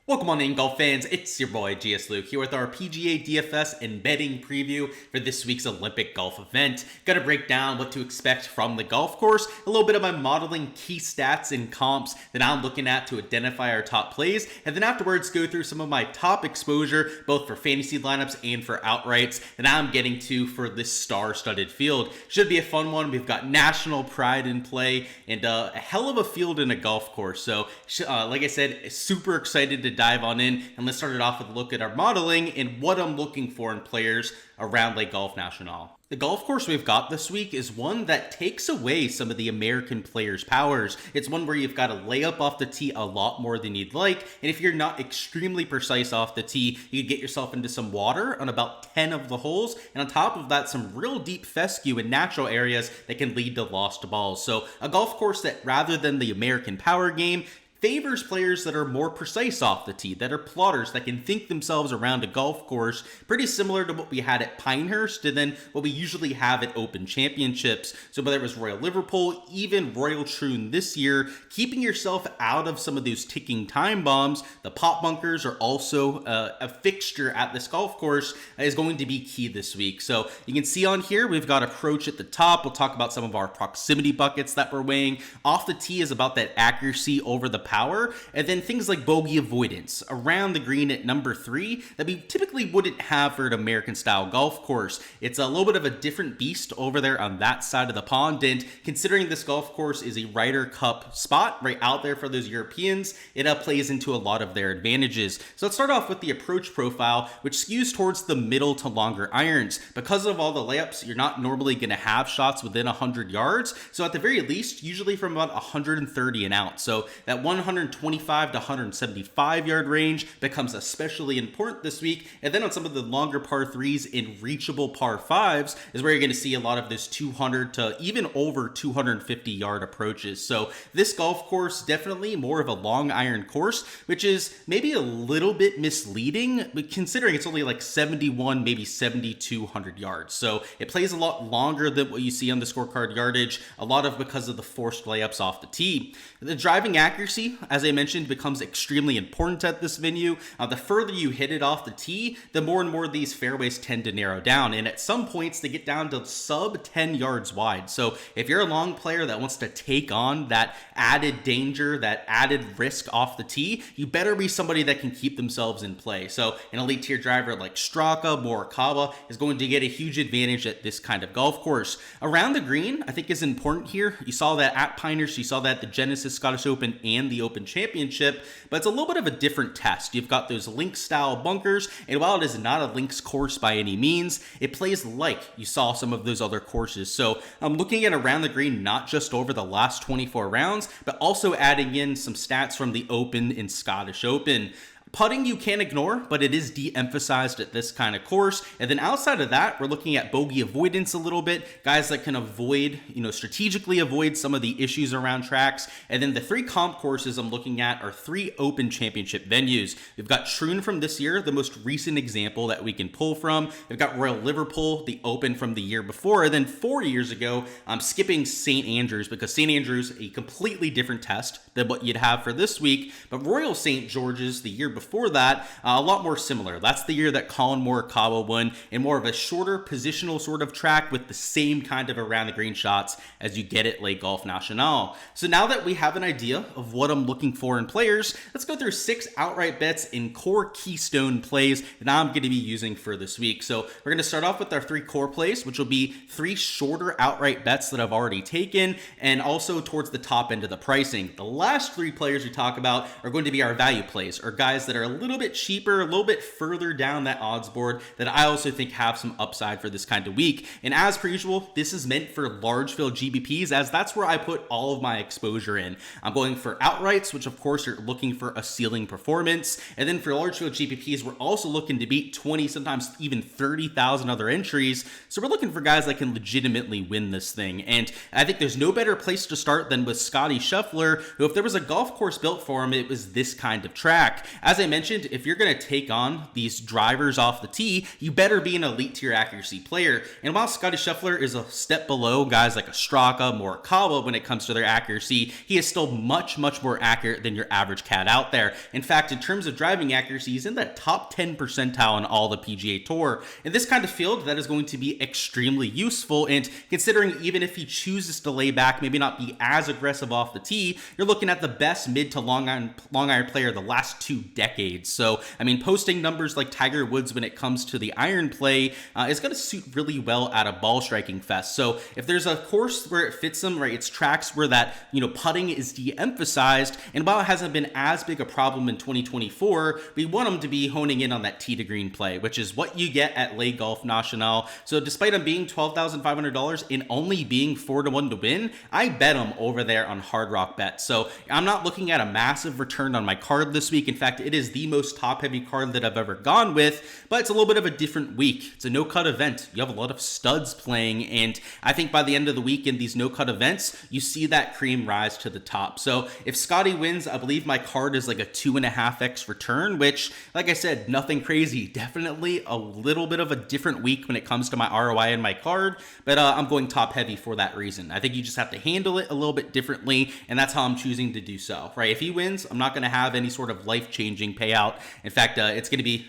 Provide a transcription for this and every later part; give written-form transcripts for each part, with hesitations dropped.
Welcome on in, golf fans. It's your boy Gsluke here with our PGA DFS and betting preview for this week's Olympic golf event. Gonna break down what to expect from the golf course, a little bit of my modeling key stats and comps that I'm looking at to identify our top plays, and then afterwards go through some of my top exposure, both for fantasy lineups and for outrights, that I'm getting to for this star-studded field. Should be a fun one. We've got national pride in play and a hell of a field in a golf course. So, like I said, super excited to dive on in, and let's start it off with a look at our modeling and what I'm looking for in players around Lake Golf National. The golf course we've got this week is one that takes away some of the American players' powers. It's one where you've got to lay up off the tee a lot more than you'd like, and if you're not extremely precise off the tee, you get yourself into some water on about 10 of the holes, and on top of that, some real deep fescue in natural areas that can lead to lost balls. So a golf course that, rather than the American power game, favors players that are more precise off the tee, that are plotters, that can think themselves around a golf course, pretty similar to what we had at Pinehurst and then what we usually have at Open Championships. So whether it was Royal Liverpool, even Royal Troon this year, keeping yourself out of some of those ticking time bombs, the pop bunkers are also a fixture at this golf course, is going to be key this week. So you can see on here, we've got approach at the top. We'll talk about some of our proximity buckets that we're weighing. Off the tee is about that accuracy over the power, and then things like bogey avoidance around the green at number 3 that we typically wouldn't have for an American style golf course. It's a little bit of a different beast over there on that side of the pond, and considering this golf course is a Ryder Cup spot right out there for those Europeans, it plays into a lot of their advantages. So let's start off with the approach profile, which skews towards the middle to longer irons. Because of all the layups, you're not normally going to have shots within 100 yards, so at the very least, usually from about 130 and out. So that 125 to 175 yard range becomes especially important this week. And then on some of the longer par 3s in reachable par 5s is where you're going to see a lot of this 200 to even over 250 yard approaches. So this golf course, definitely more of a long iron course, which is maybe a little bit misleading, but considering it's only like 71, maybe 7,200 yards. So it plays a lot longer than what you see on the scorecard yardage, a lot of because of the forced layups off the tee. The driving accuracy, as I mentioned, becomes extremely important at this venue. The further you hit it off the tee, the more and more these fairways tend to narrow down, and at some points they get down to sub 10 yards wide. So if you're a long player that wants to take on that added danger, that added risk off the tee, you better be somebody that can keep themselves in play. So an elite tier driver like Straka, Morikawa is going to get a huge advantage at this kind of golf course. Around the green, I think is important here. You saw that at Pinehurst, you saw that at the Genesis Scottish Open and the Open Championship, but it's a little bit of a different test. You've got those links style bunkers, and while it is not a links course by any means, it plays like you saw some of those other courses. So I'm looking at around the green, not just over the last 24 rounds, but also adding in some stats from the Open and Scottish Open. Putting you can't ignore, but it is de-emphasized at this kind of course. And then outside of that, we're looking at bogey avoidance a little bit. Guys that can avoid, strategically avoid some of the issues around tracks. And then the 3 comp courses I'm looking at are 3 Open Championship venues. We've got Troon from this year, the most recent example that we can pull from. We've got Royal Liverpool, the Open from the year before. And then 4 years ago, I'm skipping St. Andrews because St. Andrews, a completely different test than what you'd have for this week. But Royal St. George's, the year before that, a lot more similar. That's the year that Colin Morikawa won, in more of a shorter positional sort of track with the same kind of around the green shots as you get at Lake Golf National. So now that we have an idea of what I'm looking for in players, let's go through 6 outright bets in core keystone plays that I'm going to be using for this week. So we're going to start off with our 3 core plays, which will be 3 shorter outright bets that I've already taken, and also towards the top end of the pricing. The last 3 players we talk about are going to be our value plays, or guys that are a little bit cheaper, a little bit further down that odds board that I also think have some upside for this kind of week. And as per usual, this is meant for large field GBPs, as that's where I put all of my exposure in. I'm going for outrights, which of course are looking for a ceiling performance. And then for large field GBPs, we're also looking to beat 20, sometimes even 30,000 other entries. So we're looking for guys that can legitimately win this thing. And I think there's no better place to start than with Scotty Scheffler, who, if there was a golf course built for him, it was this kind of track. As as I mentioned, if you're going to take on these drivers off the tee, you better be an elite tier accuracy player. And while Scottie Scheffler is a step below guys like a Straka, Morikawa when it comes to their accuracy, he is still much more accurate than your average cat out there. In fact, in terms of driving accuracy, he's in the top 10 percentile on all the PGA Tour. In this kind of field, that is going to be extremely useful. And considering even if he chooses to lay back, maybe not be as aggressive off the tee, you're looking at the best mid to long iron player the last 2 decades. So, I mean, posting numbers like Tiger Woods when it comes to the iron play is going to suit really well at a ball striking fest. So if there's a course where it fits him, right, it's tracks where that, putting is de-emphasized, and while it hasn't been as big a problem in 2024, we want him to be honing in on that tee to green play, which is what you get at Le Golf Nacional. So despite him being $12,500 and only being 4-1 to win, I bet him over there on Hard Rock Bet. So I'm not looking at a massive return on my card this week. In fact, it is the most top-heavy card that I've ever gone with, but it's a little bit of a different week. It's a no-cut event. You have a lot of studs playing, and I think by the end of the week in these no-cut events, you see that cream rise to the top. So if Scottie wins, I believe my card is like a 2.5x return, which, like I said, nothing crazy. Definitely a little bit of a different week when it comes to my ROI and my card, but I'm going top-heavy for that reason. I think you just have to handle it a little bit differently, and that's how I'm choosing to do so, right? If he wins, I'm not going to have any sort of life-changing payout. In fact, it's going to be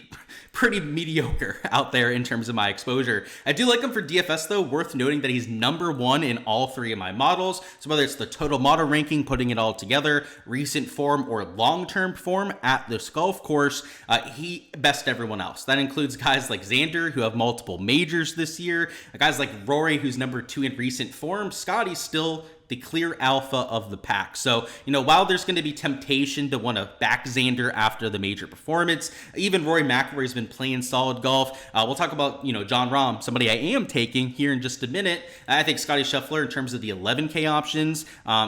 pretty mediocre out there in terms of my exposure. I do like him for DFS though, worth noting that he's number 1 in all 3 of my models. So whether it's the total model ranking, putting it all together, recent form, or long-term form at this golf course, he best everyone else. That includes guys like Xander, who have multiple majors this year, guys like Rory, who's number 2 in recent form. Scottie's still the clear alpha of the pack. So, while there's going to be temptation to want to back Xander after the major performance, even Rory McIlroy's been playing solid golf. We'll talk about, Jon Rahm, somebody I am taking here in just a minute. I think Scottie Scheffler, in terms of the 11K options,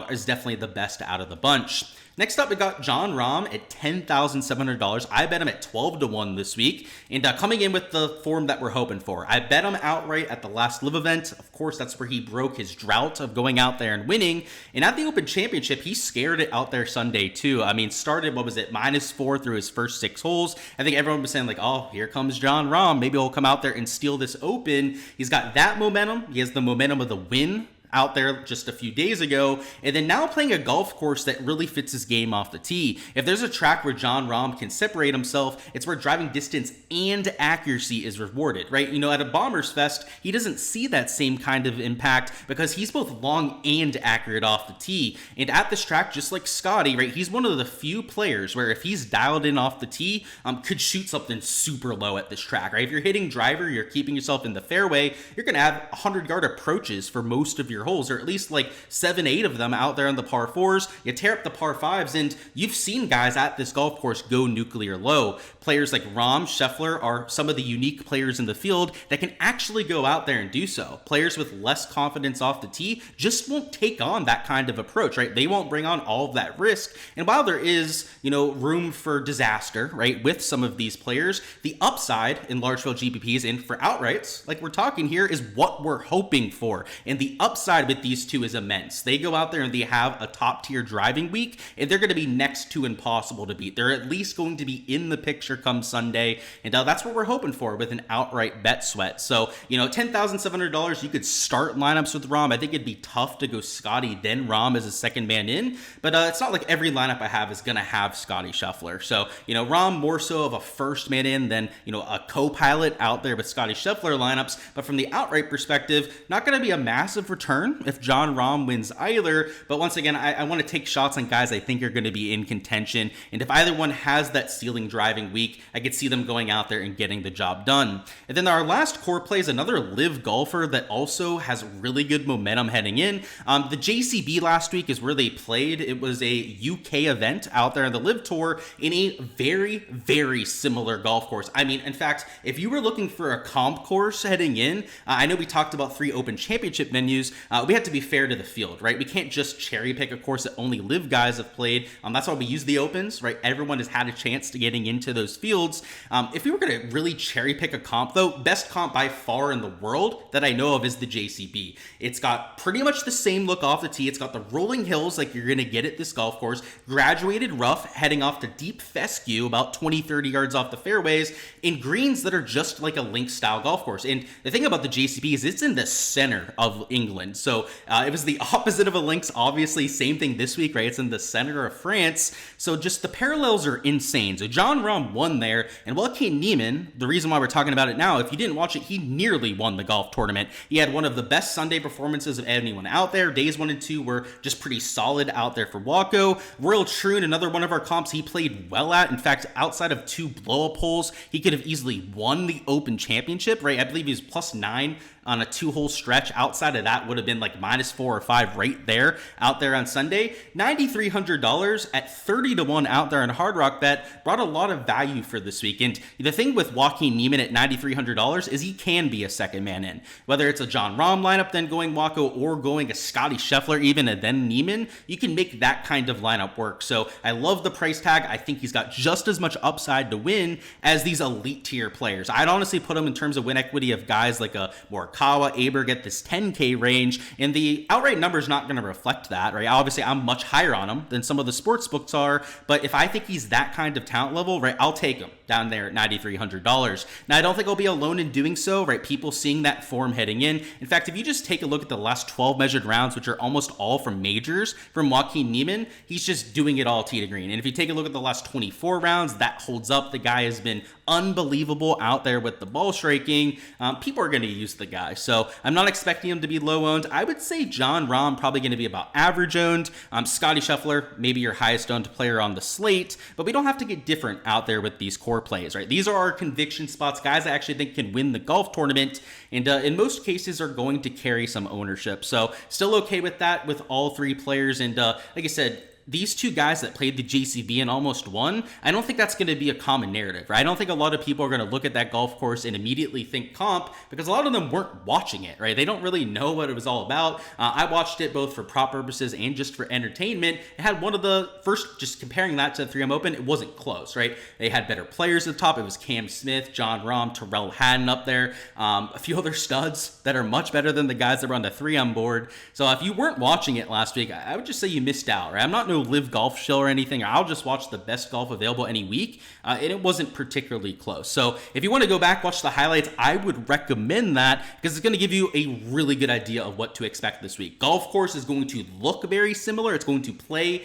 is definitely the best out of the bunch. Next up, we got Jon Rahm at $10,700. I bet him at 12-1 this week, and coming in with the form that we're hoping for. I bet him outright at the last live event. Of course, that's where he broke his drought of going out there and winning. And at the Open Championship, he scared it out there Sunday too. I mean, started, -4 through his first 6 holes. I think everyone was saying like, oh, here comes Jon Rahm. Maybe he'll come out there and steal this Open. He's got that momentum. He has the momentum of the win out there just a few days ago, and then now playing a golf course that really fits his game off the tee. If there's a track where Jon Rahm can separate himself, it's where driving distance and accuracy is rewarded, right? At a Bombers Fest, he doesn't see that same kind of impact because he's both long and accurate off the tee. And at this track, just like Scottie, right, he's one of the few players where if he's dialed in off the tee, could shoot something super low at this track, right? If you're hitting driver, you're keeping yourself in the fairway, you're going to have 100-yard approaches for most of your holes, or at least like 7-8 of them out there on the par 4s. You tear up the par 5s, and you've seen guys at this golf course go nuclear low. Players like Rahm, Scheffler are some of the unique players in the field that can actually go out there and do so. Players with less confidence off the tee just won't take on that kind of approach, right? They won't bring on all of that risk. And while there is, room for disaster, right, with some of these players, the upside in large field GPPs and for outrights, like we're talking here, is what we're hoping for. And the upside with these two is immense. They go out there and they have a top tier driving week, and they're going to be next to impossible to beat. They're at least going to be in the picture come Sunday, and that's what we're hoping for with an outright bet sweat. So, $10,700, you could start lineups with Rahm. I think it'd be tough to go Scottie then Rahm as a second man in, but it's not like every lineup I have is going to have Scottie Scheffler. So, Rahm more so of a first man in than, a co-pilot out there with Scottie Scheffler lineups. But from the outright perspective, not going to be a massive return if Jon Rahm wins either. But once again, I want to take shots on guys I think are going to be in contention. And if either one has that ceiling driving week, I could see them going out there and getting the job done. And then our last core play is another live golfer that also has really good momentum heading in. The JCB last week is where they played. It was a UK event out there on the live tour in a very, very similar golf course. I mean, in fact, if you were looking for a comp course heading in, I know we talked about 3 Open Championship venues. we have to be fair to the field, right? We can't just cherry pick a course that only live guys have played. That's why we use the opens, right? Everyone has had a chance to getting into those fields. If we were going to really cherry pick a comp, though, best comp by far in the world that I know of is the JCB. It's got pretty much the same look off the tee. It's got the rolling hills like you're going to get at this golf course, graduated rough, heading off to deep fescue about 20-30 yards off the fairways, in greens that are just like a links style golf course. And the thing about the JCB is it's in the center of England. So it was the opposite of a links, obviously. Same thing this week, right? It's in the center of France. So just the parallels are insane. So Jon Rahm won there, and Joaquin Niemann, the reason why we're talking about it now, if you didn't watch it, he nearly won the golf tournament. He had one of the best Sunday performances of anyone out there. Days 1 and 2 were just pretty solid out there for Waco. Royal Troon, another one of our comps, he played well at. In fact, outside of 2 blow-up holes, he could have easily won the Open Championship, right? I believe he was +9 on a 2-hole stretch. Outside of that would have been like -4 or 5 right there out there on Sunday. $9,300 at 30-1 out there on Hard Rock Bet brought a lot of value for this week. And the thing with Joaquin Niemann at $9,300 is he can be a second man in. Whether it's a Jon Rahm lineup then going Waco, or going a Scotty Scheffler even and then Niemann, you can make that kind of lineup work. So I love the price tag. I think he's got just as much upside to win as these elite tier players. I'd honestly put him in terms of win equity of guys like a Morikawa, Aberg at this 10K range, and the outright number is not going to reflect that, right? Obviously, I'm much higher on him than some of the sports books are, but if I think he's that kind of talent level, right, I'll take him down there at $9,300. Now, I don't think I'll be alone in doing so, right? People seeing that form heading in. In fact, if you just take a look at the last 12 measured rounds, which are almost all from majors, from Joaquin Niemann, he's just doing it all tee to green. And if you take a look at the last 24 rounds, that holds up. The guy has been unbelievable out there with the ball striking. People are going to use the guy. So I'm not expecting him to be low owned. I would say Jon Rahm probably going to be about average owned. Scotty Scheffler, maybe your highest owned player on the slate, but we don't have to get different out there with these core plays, right? These are our conviction spots, guys I actually think can win the golf tournament, and in most cases are going to carry some ownership. So still okay with that with all 3 players. And like I said, these 2 guys that played the JCB and almost won, I don't think that's going to be a common narrative, right? I don't think a lot of people are going to look at that golf course and immediately think comp, because a lot of them weren't watching it, right? They don't really know what it was all about. I watched it both for prop purposes and just for entertainment. It had one of the first, just comparing that to the 3M Open, it wasn't close, right? They had better players at the top. It was Cam Smith, Jon Rahm, Terrell Hatton up there, a few other studs that are much better than the guys that were on the 3M board. So if you weren't watching it last week, I would just say you missed out, right? I'm not no live golf show or anything. I'll just watch the best golf available any week, and it wasn't particularly close. So if you want to go back, watch the highlights, I would recommend that, because it's going to give you a really good idea of what to expect this week. Golf course is going to look very similar. It's going to play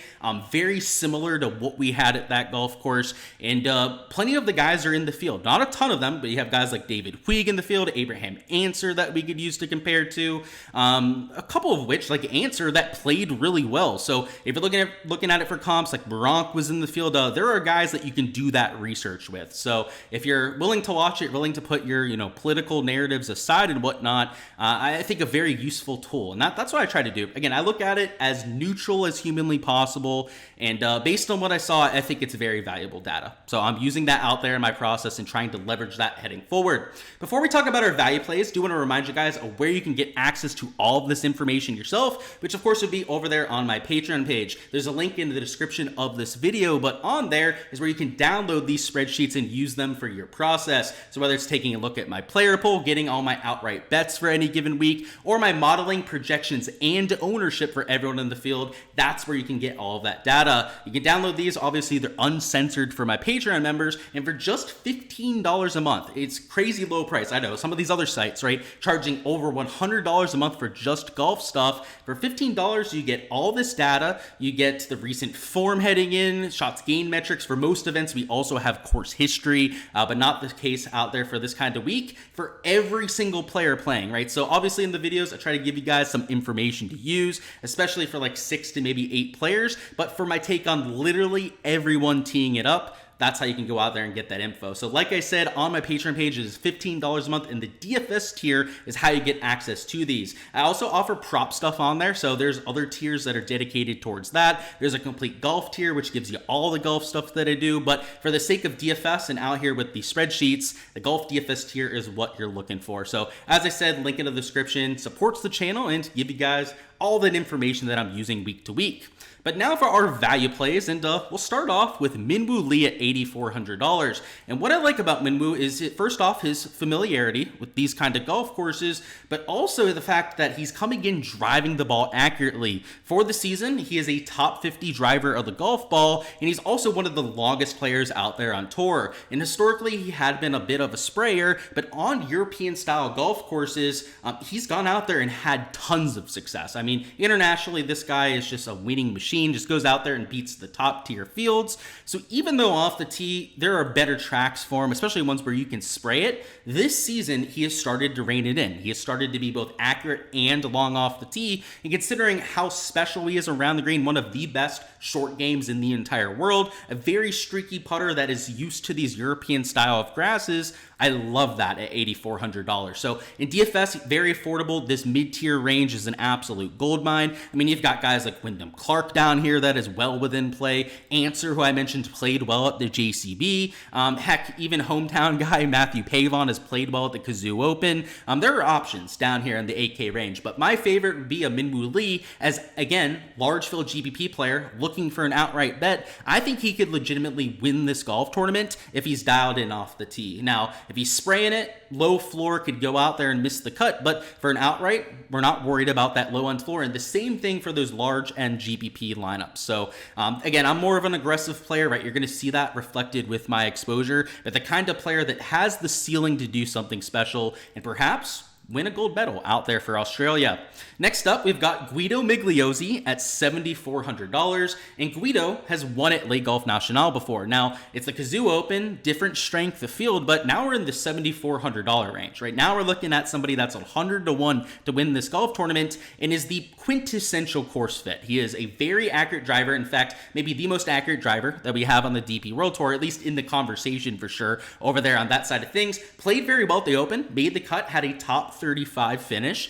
very similar to what we had at that golf course, and plenty of the guys are in the field. Not a ton of them, but you have guys like David Puig in the field, Abraham Ancer that we could use to compare to, a couple of which, like Ancer, that played really well. So if you're looking at it for comps, like Barank was in the field, there are guys that you can do that research with. So if you're willing to watch it, willing to put your political narratives aside and whatnot, I think a very useful tool. And that's what I try to do. Again, I look at it as neutral as humanly possible, and based on what I saw, I think it's very valuable data. So I'm using that out there in my process and trying to leverage that heading forward. Before we talk about our value plays, do want to remind you guys of where you can get access to all of this information yourself, which of course would be over there on my Patreon page. There's a link in the description of this video, but on there is where you can download these spreadsheets and use them for your process. So whether it's taking a look at my player pool, getting all my outright bets for any given week, or my modeling, projections, and ownership for everyone in the field, that's where you can get all of that data. You can download these. Obviously, they're uncensored for my Patreon members, and for just $15 a month. It's crazy low price. I know some of these other sites, right, charging over $100 a month for just golf stuff. For $15, you get all this data. You get the recent form heading in, shots gained metrics. For most events, we also have course history, but not the case out there for this kind of week for every single player playing, right? So obviously in the videos, I try to give you guys some information to use, especially for like 6 to maybe 8 players. But for my take on literally everyone teeing it up, that's how you can go out there and get that info. So like I said, on my Patreon page, it is $15 a month, and the DFS tier is how you get access to these. I also offer prop stuff on there, so there's other tiers that are dedicated towards that. There's a complete golf tier, which gives you all the golf stuff that I do, but for the sake of DFS and out here with the spreadsheets, the golf DFS tier is what you're looking for. So as I said, link in the description, supports the channel and give you guys all that information that I'm using week to week. But now for our value plays, and we'll start off with Minwoo Lee at $8,400. And what I like about Minwoo is, first off, his familiarity with these kind of golf courses, but also the fact that he's coming in driving the ball accurately. For the season, he is a top 50 driver of the golf ball, and he's also one of the longest players out there on tour. And historically, he had been a bit of a sprayer, but on European-style golf courses, he's gone out there and had tons of success. I mean, internationally, this guy is just a winning machine. Just goes out there and beats the top tier fields. So even though off the tee there are better tracks for him, especially ones where you can spray it, this season he has started to rein it in. He has started to be both accurate and long off the tee, and considering how special he is around the green, one of the best short games in the entire world, a very streaky putter that is used to these European style of grasses, I love that at $8,400. So in DFS, very affordable. This mid-tier range is an absolute goldmine. I mean, you've got guys like Wyndham Clark down here that is well within play. Answer, who I mentioned, played well at the JCB. Heck, even hometown guy Matthew Pavon has played well at the Kazoo Open. There are options down here in the 8K range, but my favorite would be a Minwoo Lee as, again, large field GPP player looking for an outright bet. I think he could legitimately win this golf tournament if he's dialed in off the tee. Now, if he's spraying it, low floor, could go out there and miss the cut, but for an outright, we're not worried about that low end floor. And the same thing for those large end GPP lineups. So again, I'm more of an aggressive player, right? You're going to see that reflected with my exposure, but the kind of player that has the ceiling to do something special and perhaps win a gold medal out there for Australia. Next up, we've got Guido Migliozzi at $7,400, and Guido has won at Les Golf National before. Now, it's the Kazoo Open, different strength of field, but now we're in the $7,400 range. Right now, we're looking at somebody that's 100 to 1 to win this golf tournament and is the quintessential course fit. He is a very accurate driver. In fact, maybe the most accurate driver that we have on the DP World Tour, at least in the conversation for sure, over there on that side of things. Played very well at the Open, made the cut, had a top 35 finish.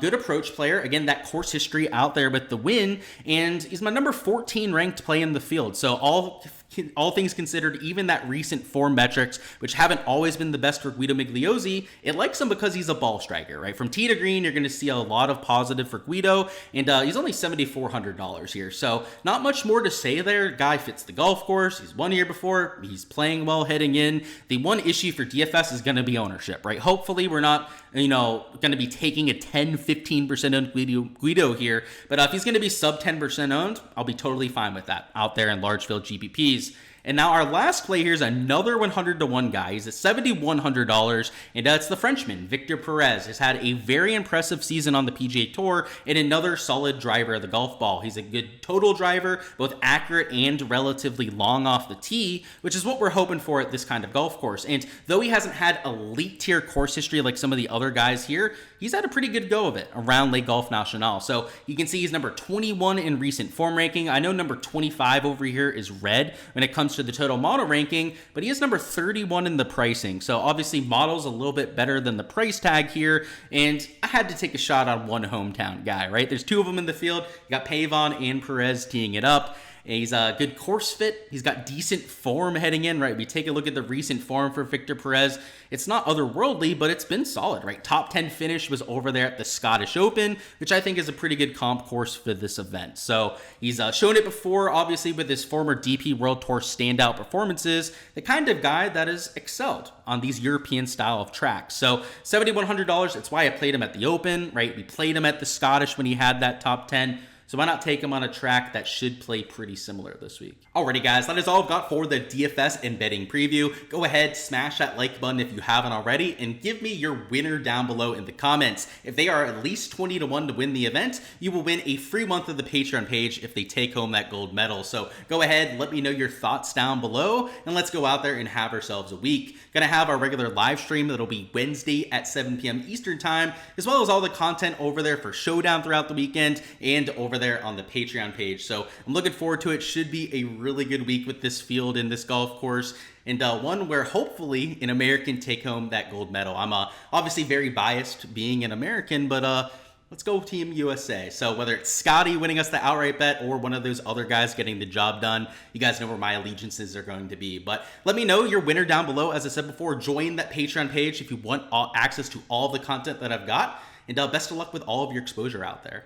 Good approach player. Again, that course history out there with the win, and he's my number 14 ranked play in the field. So all things considered, even that recent form metrics, which haven't always been the best for Guido Migliozzi, it likes him because he's a ball striker, right? From tee to green, you're going to see a lot of positive for Guido, and he's only $7,400 here. So not much more to say there. Guy fits the golf course. He's won here before. He's playing well heading in. The one issue for DFS is going to be ownership, right? Hopefully we're not, going to be taking a 10-15% owned Guido here, but if he's going to be sub 10% owned, I'll be totally fine with that out there in large field GPPs. And now our last play here is another 100 to 1 guy. He's at $7,100, and that's the Frenchman, Victor Perez. Has had a very impressive season on the PGA Tour and another solid driver of the golf ball. He's a good total driver, both accurate and relatively long off the tee, which is what we're hoping for at this kind of golf course. And though he hasn't had elite tier course history like some of the other guys here, he's had a pretty good go of it around Les Golf National. So you can see he's number 21 in recent form ranking. I know number 25 over here is red when it comes to the total model ranking, but he is number 31 in the pricing. So obviously model's a little bit better than the price tag here, and I had to take a shot on one hometown guy, right? There's two of them in the field. You got Pavon and Perez teeing it up. He's a good course fit. He's got decent form heading in, right? We take a look at the recent form for Victor Perez. It's not otherworldly, but it's been solid, right? Top 10 finish was over there at the Scottish Open, which I think is a pretty good comp course for this event. So he's shown it before, obviously, with his former DP World Tour standout performances, the kind of guy that has excelled on these European style of tracks. So $7,100, that's why I played him at the Open, right? We played him at the Scottish when he had that top 10. So why not take him on a track that should play pretty similar this week? Alrighty guys, that is all I've got for the DFS and betting preview. Go ahead, smash that like button if you haven't already, and give me your winner down below in the comments. If they are at least 20 to 1 to win the event, you will win a free month of the Patreon page if they take home that gold medal. So go ahead, let me know your thoughts down below, and let's go out there and have ourselves a week. Gonna have our regular live stream that'll be Wednesday at 7 p.m. Eastern time, as well as all the content over there for Showdown throughout the weekend and over over there on the Patreon page. So I'm looking forward to it. Should be a really good week with this field in this golf course, and one where hopefully an American take home that gold medal. I'm obviously very biased being an American, but let's go Team USA. So whether it's Scotty winning us the outright bet or one of those other guys getting the job done, you guys know where my allegiances are going to be. But let me know your winner down below. As I said before, join that Patreon page if you want access to all the content that I've got. And best of luck with all of your exposure out there.